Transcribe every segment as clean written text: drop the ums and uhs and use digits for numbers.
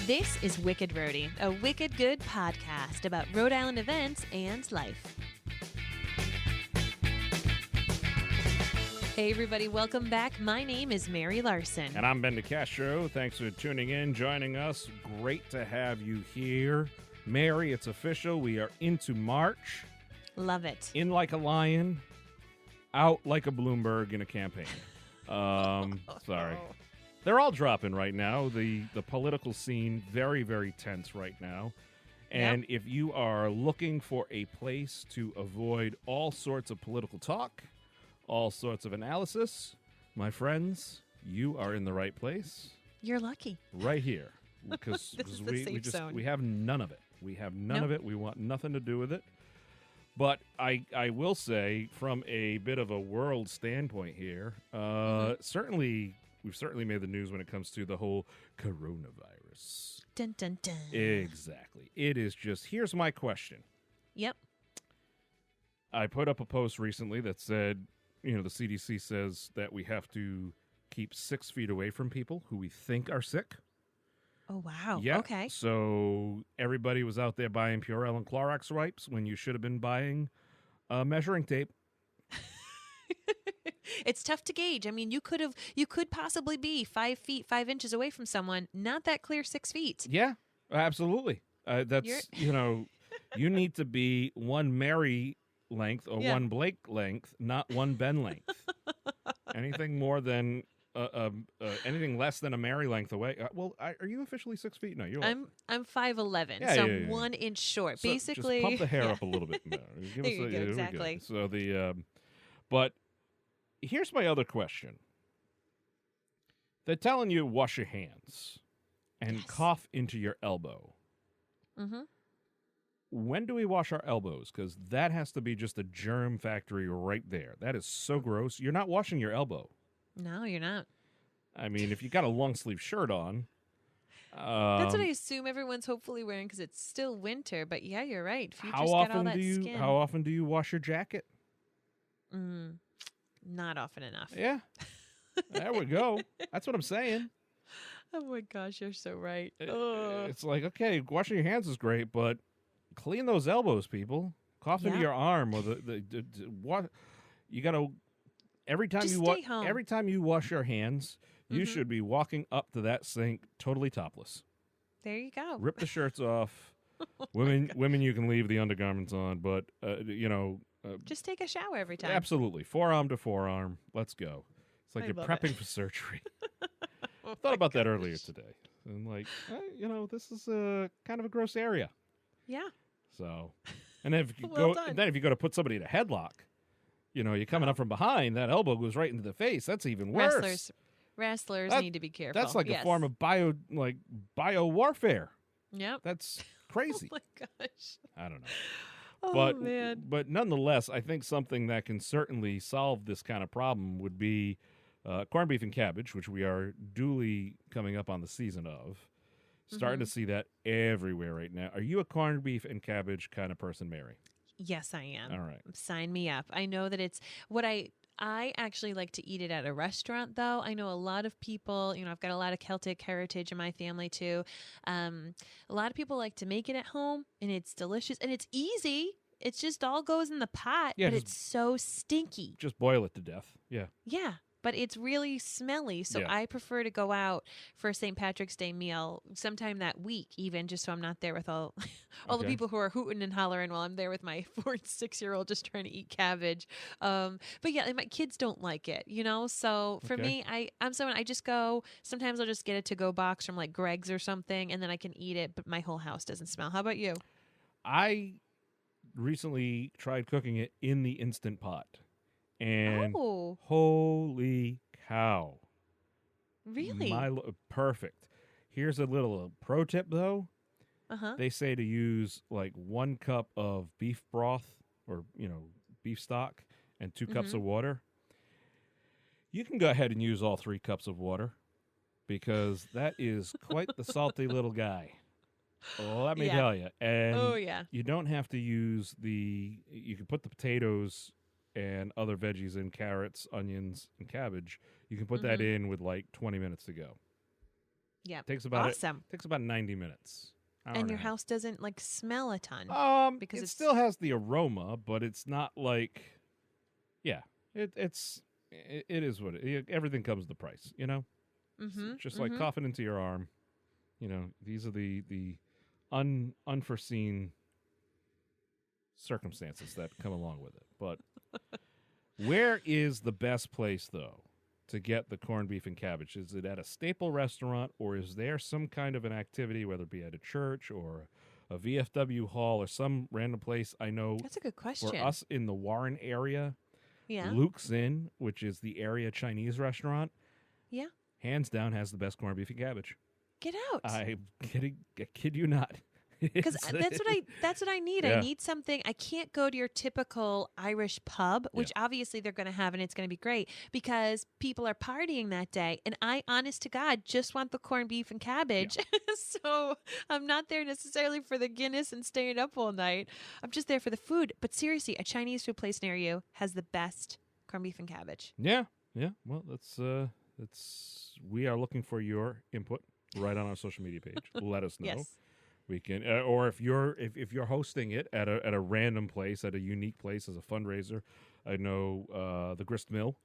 This is Wicked Rhody, a wicked good podcast about Rhode Island events and life. Hey everybody, welcome back. My name is Mary Larson. And I'm Ben DeCastro. Thanks for tuning in, joining us. Great to have you here. Mary, it's official. We are into March. Love it. In like a lion, out like a Bloomberg in a campaign. Sorry. They're all dropping right now. The political scene, very, very tense right now. And if you are looking for a place to avoid all sorts of political talk, all sorts of analysis, my friends, you are in the right place. You're lucky. Right here. Because we have none of it. We have none of it. We want nothing to do with it. But I will say, from a bit of a world standpoint here, we've certainly made the news when it comes to the whole coronavirus. Dun, dun, dun. Exactly. It is just, here's my question. Yep. I put up a post recently that said, the CDC says that we have to keep 6 feet away from people who we think are sick. Oh, wow. Yeah. Okay. So everybody was out there buying Purell and Clorox wipes when you should have been buying measuring tape. It's tough to gauge. I mean, you could possibly be 5 feet, 5 inches away from someone, not that clear 6 feet. Yeah, absolutely. That's, you need to be one Mary length or one Blake length, not one Ben length. Anything more than anything less than a Mary length away. Are you officially 6 feet? No, you're. I'm 5'11", so I'm 1 inch short. So basically, just pump the hair up a little bit. There you go, exactly. So but here's my other question. They're telling you wash your hands and cough into your elbow. Mm-hmm. When do we wash our elbows? Because that has to be just a germ factory right there. That is so gross. You're not washing your elbow. No, you're not. I mean, if you got a long sleeve shirt on. That's what I assume everyone's hopefully wearing because it's still winter. But yeah, you're right. If you how just often get all that do you? skin. How often do you wash your jacket? Not often enough. Yeah. There we go. That's what I'm saying. Oh my gosh, you're so right. It's like, okay, washing your hands is great, but clean those elbows, people. Cough into your arm or what? You got to every time every time you wash your hands, you should be walking up to that sink totally topless. There you go. Rip the shirts off. Women, you can leave the undergarments on, but just take a shower every time. Absolutely, forearm to forearm. Let's go. It's like you're prepping for surgery. Thought about that earlier today, and this is kind of a gross area. Yeah. So, and then if you if you go to put somebody in a headlock, you're coming up from behind, that elbow goes right into the face. That's even worse. Wrestlers need to be careful. That's like a form of bio warfare. Yep. That's crazy. Oh my gosh. I don't know. Oh, man. But nonetheless, I think something that can certainly solve this kind of problem would be corned beef and cabbage, which we are duly coming up on the season of. Starting to see that everywhere right now. Are you a corned beef and cabbage kind of person, Mary? Yes, I am. All right. Sign me up. I know that it's what I actually like to eat it at a restaurant, though. I know a lot of people, I've got a lot of Celtic heritage in my family, too. A lot of people like to make it at home, and it's delicious, and it's easy. It's just all goes in the pot, but it's so stinky. Just boil it to death. Yeah. Yeah. But it's really smelly, so I prefer to go out for a St. Patrick's Day meal sometime that week, even, just so I'm not there with all the people who are hooting and hollering while I'm there with my 4 and 6-year-old just trying to eat cabbage. But yeah, my kids don't like it, So for me, I'm someone, I just go, sometimes I'll just get a to-go box from like Greg's or something, and then I can eat it, but my whole house doesn't smell. How about you? I recently tried cooking it in the Instant Pot. And holy cow. Really? Perfect. Here's a little pro tip, though. They say to use like 1 cup of beef broth or, beef stock and 2 cups of water. You can go ahead and use all 3 cups of water because that is quite the salty little guy. Let me tell you. And you don't have to use you can put the potatoes and other veggies in carrots, onions, and cabbage. You can put that in with like 20 minutes to go. Yeah. Takes about awesome. Takes about 90 minutes. And your house doesn't like smell a ton. Because it still has the aroma, but it's not like, it is what everything comes with the price, you know? It's just like coughing into your arm. You know, these are the unforeseen circumstances that come along with it. But where is the best place, though, to get the corned beef and cabbage? Is it at a staple restaurant, or is there some kind of an activity, whether it be at a church or a VFW hall or some random place? I know that's a good question. For us in the Warren area, yeah, Luke's Inn, which is the area Chinese restaurant, yeah, hands down has the best corned beef and cabbage. Get out! I'm kidding. I kid you not. Because that's what I need. Yeah. I need something. I can't go to your typical Irish pub, which obviously they're going to have, and it's going to be great because people are partying that day. And I, honest to God, just want the corned beef and cabbage. Yeah. So I'm not there necessarily for the Guinness and staying up all night. I'm just there for the food. But seriously, a Chinese food place near you has the best corned beef and cabbage. Yeah, yeah. Well, that's we are looking for your input right on our social media page. Let us know. Yes. We can, or if you're hosting it at a random place, at a unique place as a fundraiser. I know the Grist Mill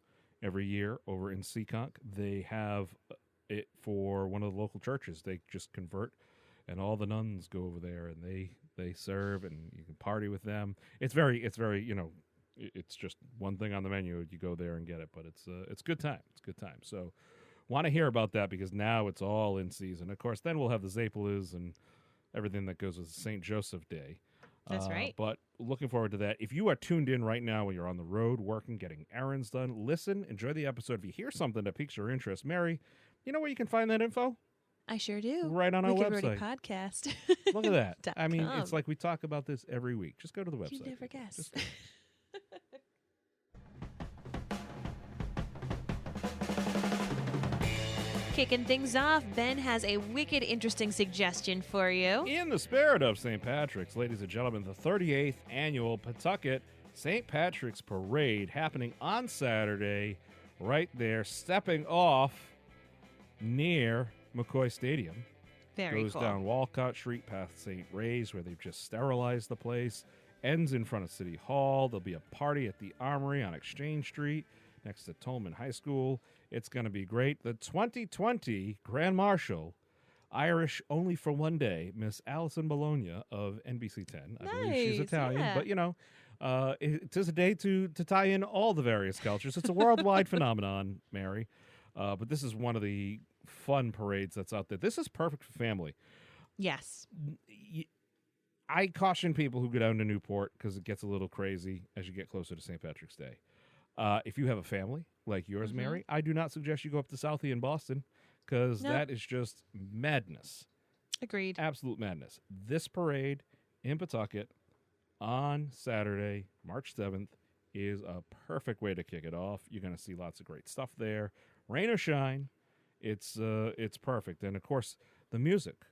every year over in Seekonk, they have it for one of the local churches. They just convert, and all the nuns go over there and they serve, and you can party with them. It's very it's just one thing on the menu. You go there and get it, but it's good time. It's good time. So want to hear about that because now it's all in season. Of course, then we'll have the Zapelas and everything that goes with St. Joseph Day. That's right. But looking forward to that. If you are tuned in right now when you're on the road, working, getting errands done, listen, enjoy the episode. If you hear something that piques your interest, Mary, you know where you can find that info? I sure do. Right on our Wicked website. Rhody Podcast. Look at that. I mean, it's like we talk about this every week. Just go to the website. You never guess. Kicking things off, Ben has a wicked interesting suggestion for you. In the spirit of St. Patrick's, ladies and gentlemen, the 38th annual Pawtucket St. Patrick's Parade happening on Saturday, right there, stepping off near McCoy Stadium. Very Goes cool. down Walcott Street past St. Ray's, where they've just sterilized the place. Ends in front of City Hall. There'll be a party at the Armory on Exchange Street next to Tolman High School. It's going to be great. The 2020 Grand Marshal, Irish only for one day, Miss Alison Bologna of NBC 10. I believe she's Italian, but it is a day to tie in all the various cultures. It's a worldwide phenomenon, Mary. But this is one of the fun parades that's out there. This is perfect for family. Yes. I caution people who go down to Newport because it gets a little crazy as you get closer to St. Patrick's Day. If you have a family like yours, Mary, I do not suggest you go up to Southie in Boston because that is just madness. Agreed. Absolute madness. This parade in Pawtucket on Saturday, March 7th, is a perfect way to kick it off. You're going to see lots of great stuff there. Rain or shine, it's perfect. And, of course, the music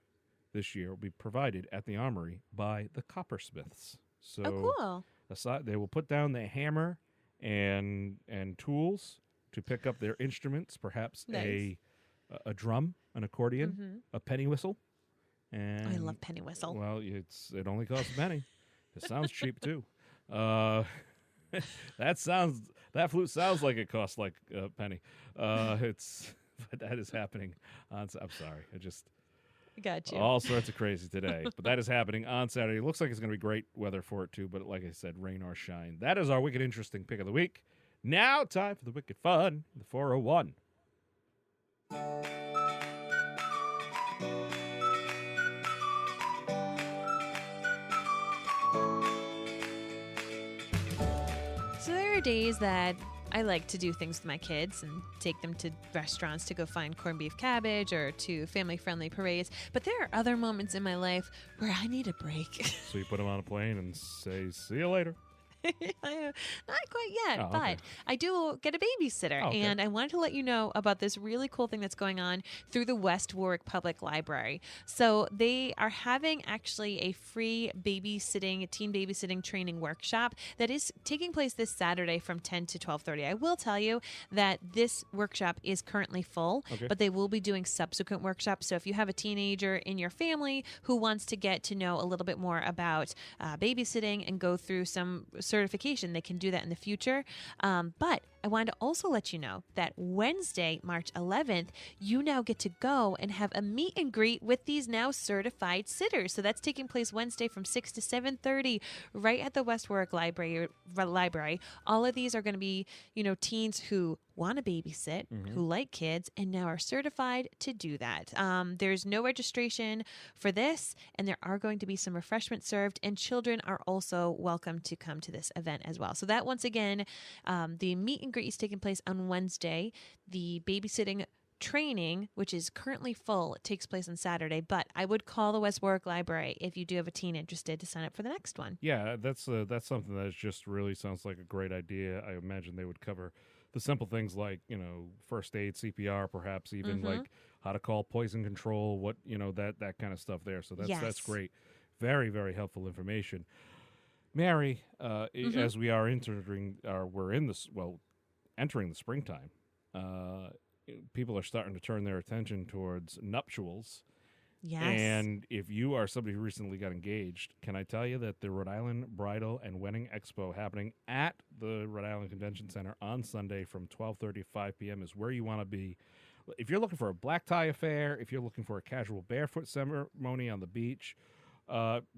this year will be provided at the Armory by the Coppersmiths. So cool. They will put down their hammer and tools to pick up their instruments, perhaps nice. a drum, an accordion, a penny whistle. And I love penny whistle. Well, it only costs a penny. It sounds cheap too. That flute sounds like it costs like a penny. But that is happening I'm sorry. Got you. All sorts of crazy today. But that is happening on Saturday. It looks like it's going to be great weather for it, too. But like I said, rain or shine. That is our wicked interesting pick of the week. Now, time for the wicked fun, the 401. So there are days that I like to do things with my kids and take them to restaurants to go find corned beef cabbage or to family-friendly parades. But there are other moments in my life where I need a break. So you put them on a plane and say, see you later. Not quite yet, but okay. I do get a babysitter. Oh, okay. And I wanted to let you know about this really cool thing that's going on through the West Warwick Public Library. So they are having actually a free teen babysitting training workshop that is taking place this Saturday from 10 to 12:30. I will tell you that this workshop is currently full, but they will be doing subsequent workshops. So if you have a teenager in your family who wants to get to know a little bit more about babysitting and go through some certification, they can do that in the future. But I wanted to also let you know that Wednesday, March 11th, you now get to go and have a meet and greet with these now certified sitters. So that's taking place Wednesday from 6 to 7:30 right at the West Warwick Library. All of these are going to be, teens who want to babysit, who like kids, and now are certified to do that. There's no registration for this, and there are going to be some refreshments served, and children are also welcome to come to this event as well. So that, once again, the meet and greet is taking place on Wednesday. The babysitting training, which is currently full, takes place on Saturday, but I would call the West Warwick Library if you do have a teen interested to sign up for the next one. Yeah, that's something that just really sounds like a great idea. I imagine they would cover the simple things like, first aid, CPR, perhaps even like how to call poison control, what, that kind of stuff there. So that's great. Very, very helpful information. Mary, as we are entering the springtime, people are starting to turn their attention towards nuptials. Yes. And if you are somebody who recently got engaged, can I tell you that the Rhode Island Bridal and Wedding Expo happening at the Rhode Island Convention Center on Sunday from 12:30 to 5 p.m. is where you want to be. If you're looking for a black tie affair, if you're looking for a casual barefoot ceremony on the beach,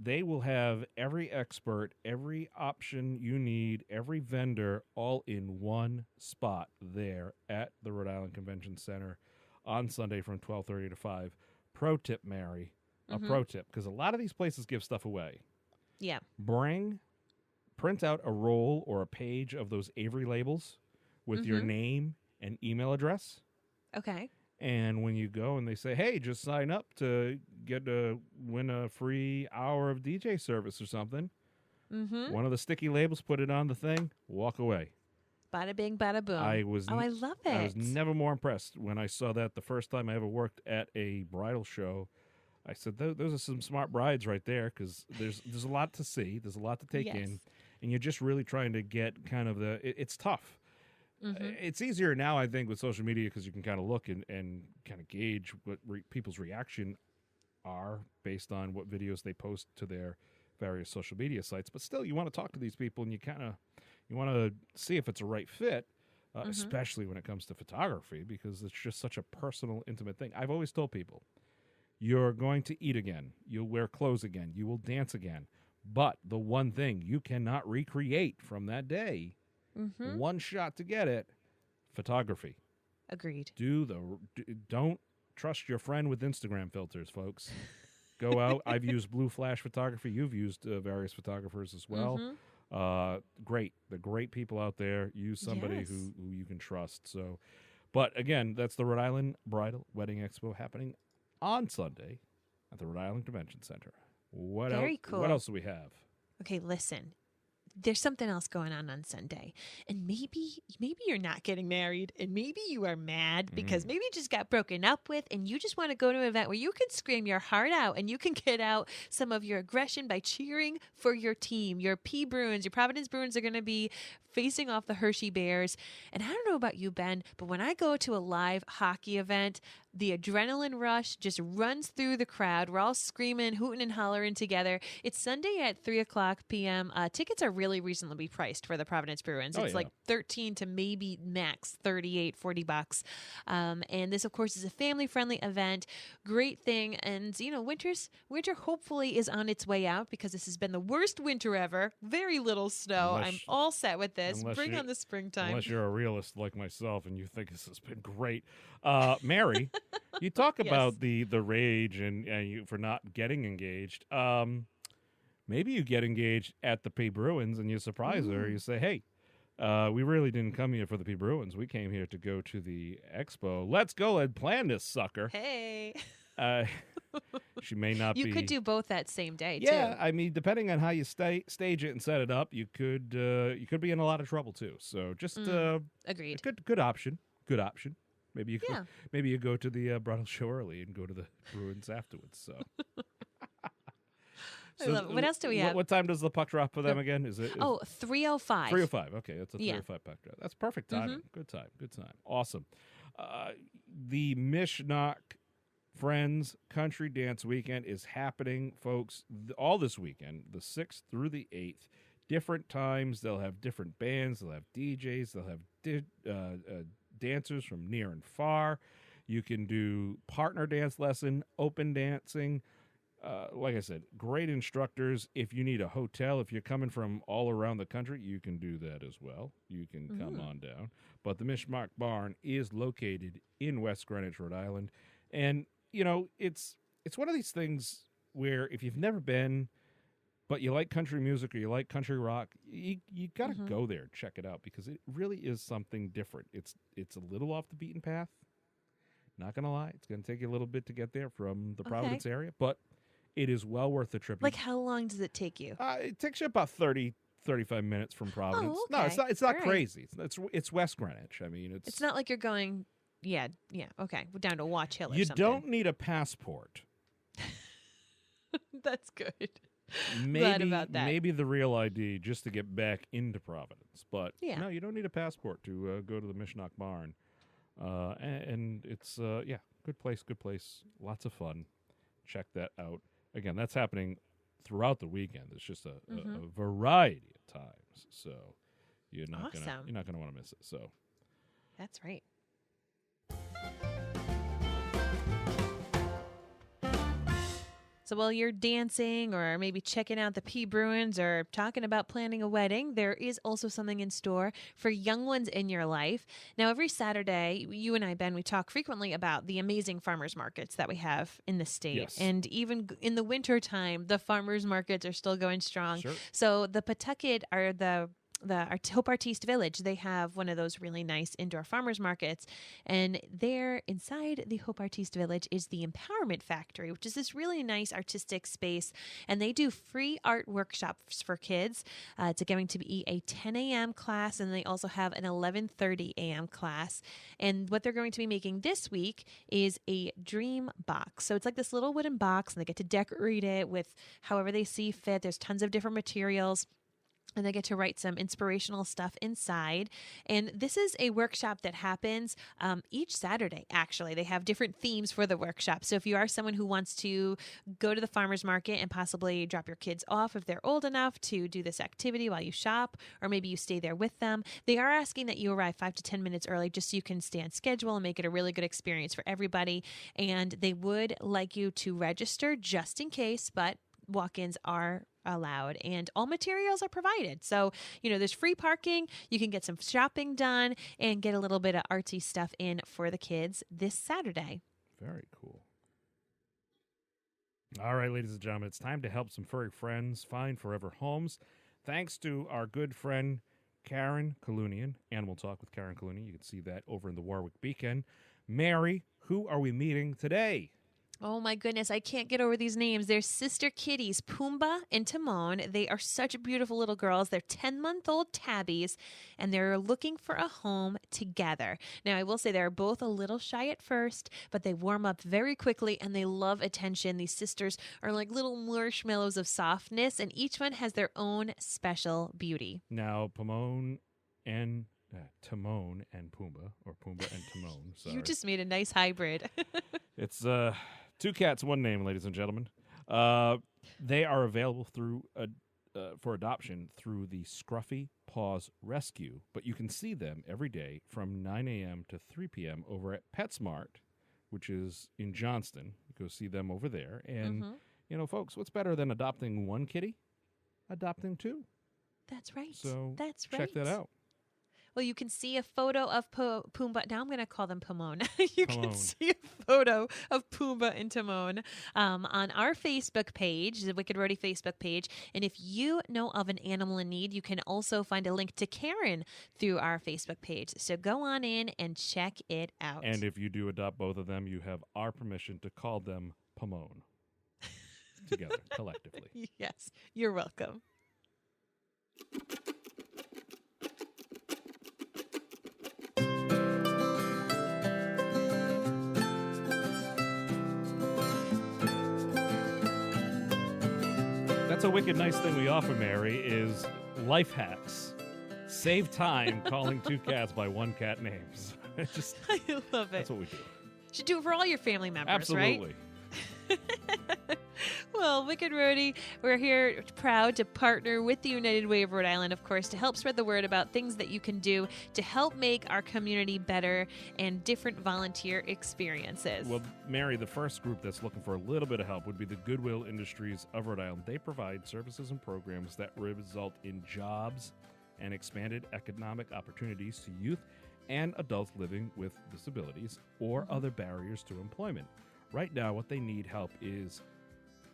they will have every expert, every option you need, every vendor, all in one spot there at the Rhode Island Convention Center on Sunday from 12:30 to 5. Pro tip, Mary, a pro tip, because a lot of these places give stuff away. Yeah. Print out a roll or a page of those Avery labels with your name and email address. Okay. And when you go and they say, hey, just sign up to win a free hour of DJ service or something, one of the sticky labels, put it on the thing, walk away. Bada bing, bada boom. I love it. I was never more impressed when I saw that the first time I ever worked at a bridal show. I said, those are some smart brides right there, because there's a lot to see. There's a lot to take in. And you're just really trying to get kind of it's tough. It's easier now, I think, with social media, because you can kind of look and kind of gauge what people's reaction are based on what videos they post to their various social media sites. But still, you want to talk to these people, and you want to see if it's a right fit, especially when it comes to photography, because it's just such a personal, intimate thing. I've always told people, you're going to eat again, you'll wear clothes again, you will dance again, but the one thing you cannot recreate from that day, one shot to get it, photography. Agreed. Don't trust your friend with Instagram filters, folks. Go out. I've used Blue Flash photography. You've used various photographers as well. Great. The great people out there. Use somebody who you can trust. So, but again, that's the Rhode Island Bridal Wedding Expo happening on Sunday at the Rhode Island Convention Center. Very cool. What else do we have? Okay, listen. There's something else going on Sunday, and maybe you're not getting married, and maybe you are mad because maybe you just got broken up with, and you just want to go to an event where you can scream your heart out and you can get out some of your aggression by cheering for your team. Your P Bruins, your Providence Bruins are going to be facing off the Hershey Bears, and I don't know about you, Ben, but when I go to a live hockey event, the adrenaline rush just runs through the crowd. We're all screaming, hooting, and hollering together. It's Sunday at 3:00 p.m. Tickets are really reasonably priced for the Providence Bruins. It's like $13 to maybe max $38, $40. And this, of course, is a family-friendly event. Great thing. And, winter hopefully is on its way out, because this has been the worst winter ever. Very little snow. I'm all set with this. Bring on the springtime. Unless you're a realist like myself and you think this has been great. Mary, you talk about the rage and you for not getting engaged. Maybe you get engaged at the P Bruins and you surprise her. You say, hey, we really didn't come here for the P Bruins. We came here to go to the expo. Let's go and plan this sucker. Hey. She may not be. You could do both that same day, too. Yeah, I mean, depending on how you stage it and set it up, you could be in a lot of trouble too. So just agreed. Good option. Good option. Maybe you go to the bridal show early and go to the Bruins afterwards. So. I love it. What else do we have? What time does the puck drop for them again? Is it? 3:05. 3:05. Okay, that's a 3:05 puck drop. That's perfect timing. Good time. Awesome. The Mishnock Friends Country Dance Weekend is happening, folks, all this weekend, the 6th through the 8th. Different times. They'll have different bands. They'll have DJs. They'll have dancers from near and far. You can do partner dance lesson, open dancing. Like I said, great instructors. If you need a hotel, if you're coming from all around the country, you can do that as well. You can come on down. But the Mishnock Barn is located in West Greenwich, Rhode Island. And, you know, it's one of these things where if you've never been, but you like country music or you like country rock, you got to go there and check it out because it really is something different. It's a little off the beaten path. Not going to lie. It's going to take you a little bit to get there from the Providence area, but it is well worth the trip. Like, how long does it take you? It takes you about 35 minutes from Providence. Oh, okay. No, it's not crazy. It's West Greenwich. I mean, it's not like you're going, okay, we're down to Watch Hill or you something. You don't need a passport. That's good. Glad about that. Maybe the real ID just to get back into Providence. But no, you don't need a passport to go to the Mishnock Barn. And it's, good place. Lots of fun. Check that out. Again, that's happening throughout the weekend. It's just a variety of times, so you're not gonna want to miss it. So that's right. So while you're dancing or maybe checking out the P. Bruins or talking about planning a wedding, there is also something in store for young ones in your life. Now, every Saturday, you and I, Ben, we talk frequently about the amazing farmers markets that we have in the state. Yes. And even in the wintertime, the farmers markets are still going strong. Sure. So the Pawtucket are the Hope Artiste Village, they have one of those really nice indoor farmers markets. And there inside the Hope Artiste Village is the Empowerment Factory, which is this really nice artistic space. And they do free art workshops for kids. It's going to be a 10 a.m. class, and they also have an 11:30 a.m. class. And what they're going to be making this week is a dream box. So it's like this little wooden box, and they get to decorate it with however they see fit. There's tons of different materials. And they get to write some inspirational stuff inside. And this is a workshop that happens each Saturday, actually. They have different themes for the workshop. So if you are someone who wants to go to the farmer's market and possibly drop your kids off if they're old enough to do this activity while you shop, or maybe you stay there with them, they are asking that you arrive 5 to 10 minutes early just so you can stay on schedule and make it a really good experience for everybody. And they would like you to register just in case, but walk-ins are allowed and all materials are provided. So, there's free parking. You can get some shopping done and get a little bit of artsy stuff in for the kids this Saturday. Very cool. All right, ladies and gentlemen, it's time to help some furry friends find forever homes. Thanks to our good friend, Karen Kalunian, Animal Talk with Karen Kalunian. You can see that over in the Warwick Beacon. Mary, who are we meeting today? Oh my goodness, I can't get over these names. They're sister kitties, Pumbaa and Timon. They are such beautiful little girls. They're 10-month-old tabbies, and they're looking for a home together. Now, I will say they're both a little shy at first, but they warm up very quickly, and they love attention. These sisters are like little marshmallows of softness, and each one has their own special beauty. Now, Timon and Pumbaa, or Pumbaa and Timon. Sorry. You just made a nice hybrid. It's two cats, one name, ladies and gentlemen. They are available for adoption through the Scruffy Paws Rescue, but you can see them every day from 9 a.m. to 3 p.m. over at PetSmart, which is in Johnston. You go see them over there. And, folks, what's better than adopting one kitty? Adopting two. That's right. So that's right. Check that out. Well, you can see a photo of Pumbaa. Now I'm going to call them Pomone. You can Pomone. see a photo of Pumbaa and Timon on our Facebook page, the Wicked Rhody Facebook page. And if you know of an animal in need, you can also find a link to Karen through our Facebook page. So go on in and check it out. And if you do adopt both of them, you have our permission to call them Pomone together, collectively. Yes, you're welcome. That's a wicked nice thing we offer, Mary, is life hacks. Save time calling two cats by one cat names. I love it. That's what we do. Should do it for all your family members, Absolutely. Right? Well, Wicked Rhody, we're here proud to partner with the United Way of Rhode Island, of course, to help spread the word about things that you can do to help make our community better and different volunteer experiences. Well, Mary, the first group that's looking for a little bit of help would be the Goodwill Industries of Rhode Island. They provide services and programs that result in jobs and expanded economic opportunities to youth and adults living with disabilities or other barriers to employment. Right now, what they need help is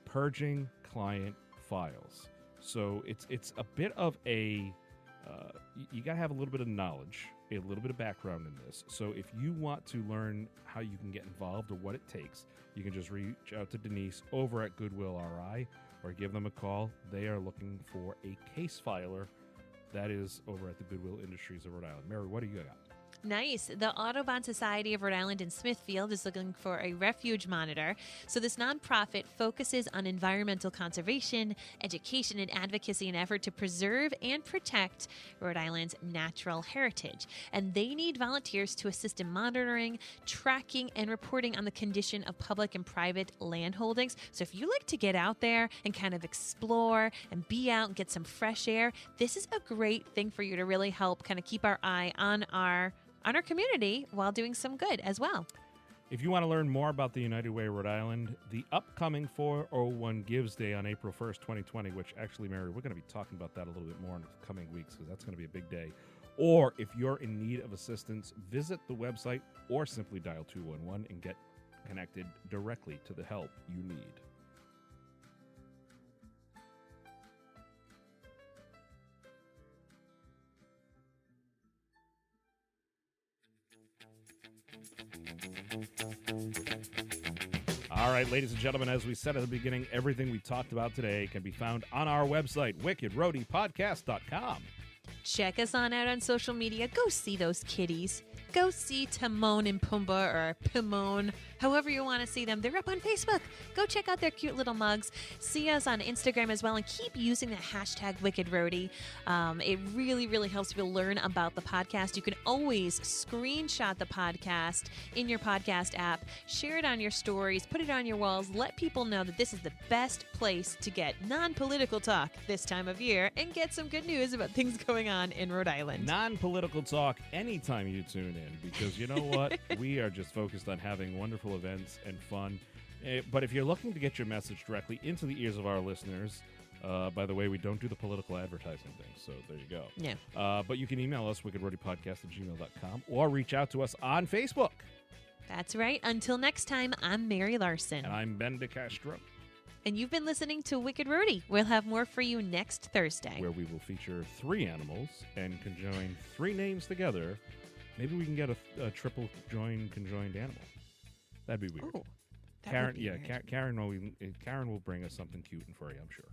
purging client files. So it's a bit of a, you got to have a little bit of knowledge, a little bit of background in this. So if you want to learn how you can get involved or what it takes, you can just reach out to Denise over at Goodwill RI or give them a call. They are looking for a case filer. That is over at the Goodwill Industries of Rhode Island. Mary, what do you got? Nice. The Audubon Society of Rhode Island in Smithfield is looking for a refuge monitor. So this nonprofit focuses on environmental conservation, education, and advocacy in an effort to preserve and protect Rhode Island's natural heritage. And they need volunteers to assist in monitoring, tracking, and reporting on the condition of public and private land holdings. So if you like to get out there and kind of explore and be out and get some fresh air, this is a great thing for you to really help kind of keep our eye on our community while doing some good as well. If you want to learn more about the United Way of Rhode Island, the upcoming 401 Gives Day on April 1st, 2020, which actually, Mary, we're going to be talking about that a little bit more in the coming weeks because that's going to be a big day. Or if you're in need of assistance, visit the website or simply dial 211 and get connected directly to the help you need. All right, ladies and gentlemen, as we said at the beginning, everything we talked about today can be found on our website, wickedrhodypodcast.com. Check us out on social media. Go see those kitties. Go see Timon and Pumbaa, or Pomone, however you want to see them. They're up on Facebook. Go check out their cute little mugs. See us on Instagram as well, and keep using that hashtag WickedRhody. It really, really helps people learn about the podcast. You can always screenshot the podcast in your podcast app, share it on your stories, put it on your walls, let people know that this is the best place to get non-political talk this time of year and get some good news about things going on in Rhode Island. Non-political talk anytime you tune in, because you know what? We are just focused on having wonderful events and fun. But if you're looking to get your message directly into the ears of our listeners, by the way, we don't do the political advertising thing, so there you go. Yeah. But you can email us, wickedrhodypodcast@gmail.com, or reach out to us on Facebook. That's right. Until next time, I'm Mary Larson. And I'm Ben DeCastro. And you've been listening to Wicked Rhody. We'll have more for you next Thursday, where we will feature 3 animals and conjoin 3 names together. Maybe we can get a triple conjoined animal. That'd be weird. Oh, Karen, yeah, weird. Karen will bring us something cute and furry, I'm sure.